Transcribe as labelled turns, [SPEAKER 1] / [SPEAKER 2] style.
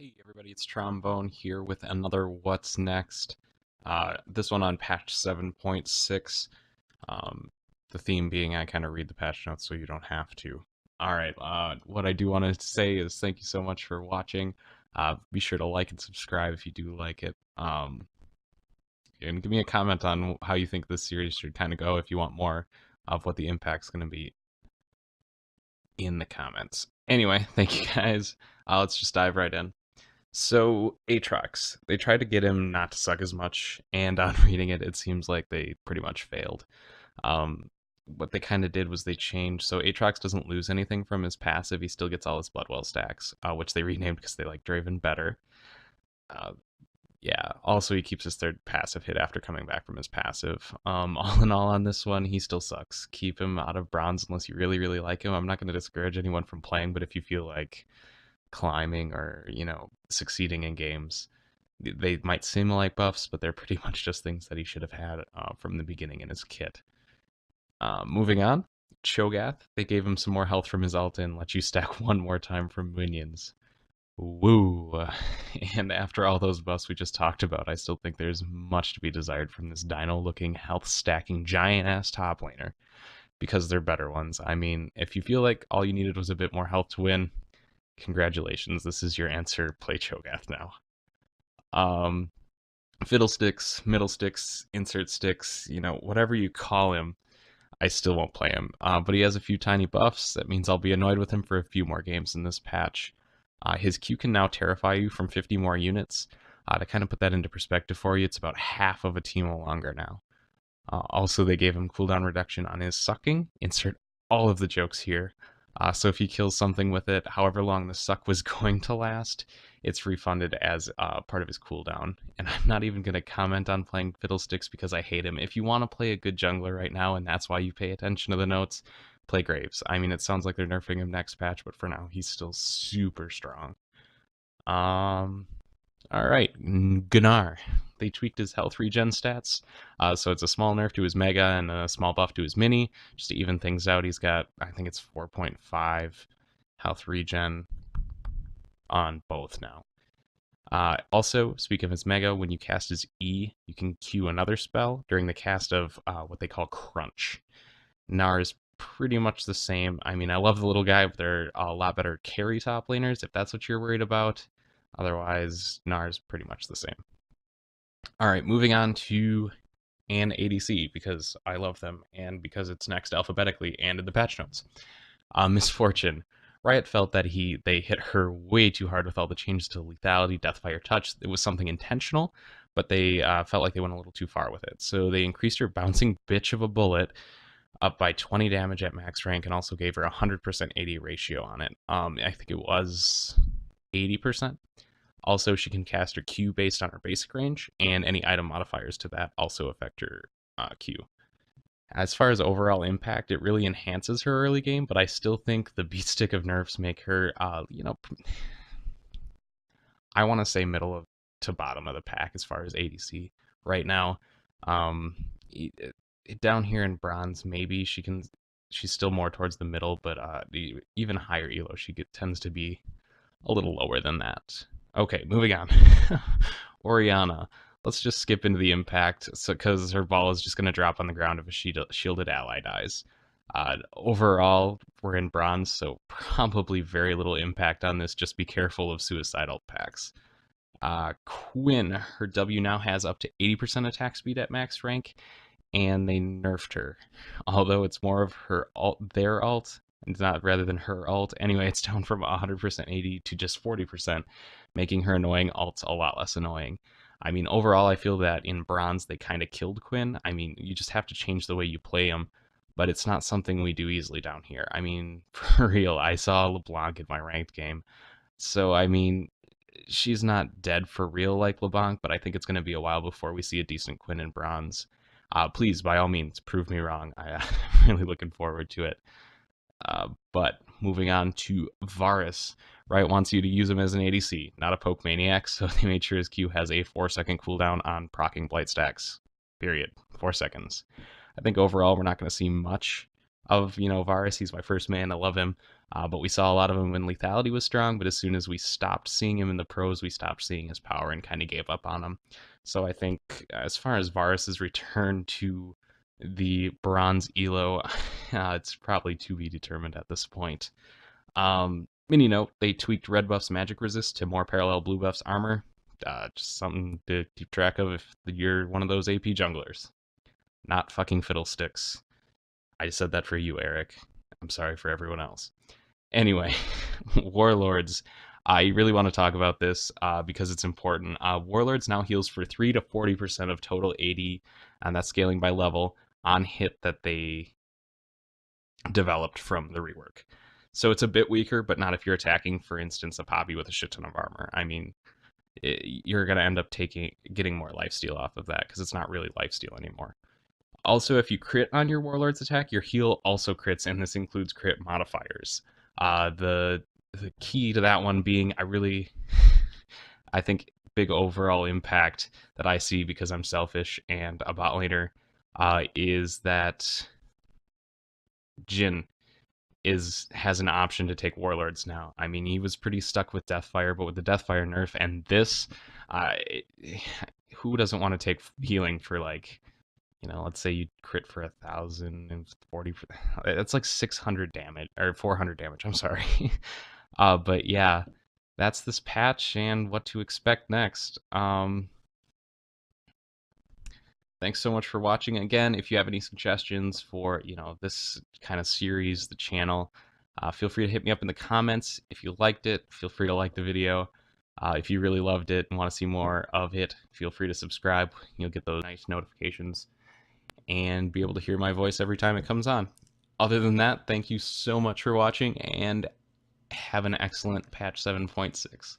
[SPEAKER 1] Hey everybody, it's Trombone here with another What's Next. This one on patch 7.6. Um, the theme being I kind of read the patch notes so you don't have to. Alright, what I do want to say is thank you so much for watching. Be sure to like and subscribe if you do like it. And give me a comment on how you think this series should kind of go if you want more of what the impact's going to be in the comments. Anyway, thank you guys. Let's just dive right in. So, Aatrox, they tried to get him not to suck as much, and on reading it, it seems like they pretty much failed. Um, what they kind of did was they changed, so Aatrox doesn't lose anything from his passive, he still gets all his Bloodwell stacks, which they renamed because they like Draven better. Uh, yeah, also he keeps his third passive hit after coming back from his passive. All in all on this one, he still sucks. Keep him out of bronze unless you really, really like him. I'm not going to discourage anyone from playing, but if you feel like climbing or succeeding in games, they might seem like buffs, but they're pretty much just things that he should have had from the beginning in his kit. Moving on, Cho Gath, they gave him some more health from his ult and let you stack one more time from minions. Woo! And after all those buffs we just talked about, I still think there's much to be desired from this dino-looking, health-stacking, giant-ass top laner, because they're better ones. I mean, if you feel like all you needed was a bit more health to win, congratulations, this is your answer. Play Cho Gath now. Fiddlesticks, middle sticks, insert sticks, whatever you call him, I still won't play him. But he has a few tiny buffs. That means I'll be annoyed with him for a few more games in this patch. His Q can now terrify you from 50 more units. To kind of put that into perspective for you, it's about half of a Teemo longer now. Also, they gave him cooldown reduction on his sucking. Insert all of the jokes here. So if he kills something with it, however long the suck was going to last, it's refunded as part of his cooldown. And I'm not even going to comment on playing Fiddlesticks because I hate him. If you want to play a good jungler right now and that's why you pay attention to the notes, play Graves. I mean, it sounds like they're nerfing him next patch, but for now, he's still super strong. All right, Gnar. They tweaked his health regen stats, so it's a small nerf to his mega and a small buff to his mini, just to even things out. He's got, I think it's 4.5 health regen on both now. Also, speaking of his mega, when you cast his E, you can queue another spell during the cast of what they call Crunch. Gnar is pretty much the same. I mean, I love the little guy, but they're a lot better carry top laners if that's what you're worried about. Otherwise, Gnar's pretty much the same. All right, moving on to an ADC because I love them and because it's next alphabetically and in the patch notes. Misfortune. Riot felt that they hit her way too hard with all the changes to lethality, deathfire, touch. It was something intentional, but they felt like they went a little too far with it. So they increased her bouncing bitch of a bullet up by 20 damage at max rank and also gave her 100% AD ratio on it. I think it was 80%. Also, she can cast her Q based on her basic range, and any item modifiers to that also affect her Q. As far as overall impact, it really enhances her early game, but I still think the beat stick of nerfs make her, I want to say middle to bottom of the pack as far as ADC right now. Down here in bronze, maybe she's still more towards the middle, but the even higher elo tends to be a little lower than that. Okay, moving on. Orianna. Let's just skip into the impact, because her ball is just going to drop on the ground if a shielded ally dies. Overall, we're in bronze, so probably very little impact on this. Just be careful of suicidal packs. Quinn, her W now has up to 80% attack speed at max rank, and they nerfed her. Although it's more of their ult, not rather than her ult. Anyway, it's down from 100% AD to just 40%, making her annoying ult a lot less annoying. I mean, overall, I feel that in bronze, they kind of killed Quinn. I mean, you just have to change the way you play him, but it's not something we do easily down here. I mean, for real, I saw LeBlanc in my ranked game. So, I mean, she's not dead for real like LeBlanc, but I think it's going to be a while before we see a decent Quinn in bronze. Please, by all means, prove me wrong. I'm really looking forward to it. But moving on to Varus, Riot wants you to use him as an ADC, not a poke maniac, so they made sure his Q has a 4-second cooldown on proccing blight stacks. Period. 4 seconds. I think overall we're not going to see much of, Varus. He's my first man. I love him. But we saw a lot of him when lethality was strong. But as soon as we stopped seeing him in the pros, we stopped seeing his power and kind of gave up on him. So I think as far as Varus's return to the bronze elo, it's probably to be determined at this point. Mini note, they tweaked red buff's magic resist to more parallel blue buff's armor. Just something to keep track of if you're one of those AP junglers. Not fucking Fiddlesticks. I said that for you, Eric. I'm sorry for everyone else. Anyway, Warlords. I really want to talk about this because it's important. Warlords now heals for 3 to 40% of total AD, and that's scaling by level on hit that they developed from the rework. So it's a bit weaker, but not if you're attacking, for instance, a Poppy with a shit ton of armor. I mean, you're going to end up getting more lifesteal off of that because it's not really lifesteal anymore. Also, if you crit on your Warlord's attack, your heal also crits, and this includes crit modifiers. The key to that one being, I think, big overall impact that I see because I'm selfish and a bot laner is that Jhin has an option to take Warlords now. I mean, he was pretty stuck with Deathfire, but with the Deathfire nerf and this, who doesn't want to take healing for, like, let's say you crit for 1,040. That's like 600 damage or 400 damage. I'm sorry. But yeah, that's this patch and what to expect next. Thanks so much for watching. Again, if you have any suggestions for this kind of series, the channel, feel free to hit me up in the comments. If you liked it, feel free to like the video. If you really loved it and want to see more of it, feel free to subscribe. You'll get those nice notifications and be able to hear my voice every time it comes on. Other than that, thank you so much for watching and have an excellent patch 7.6.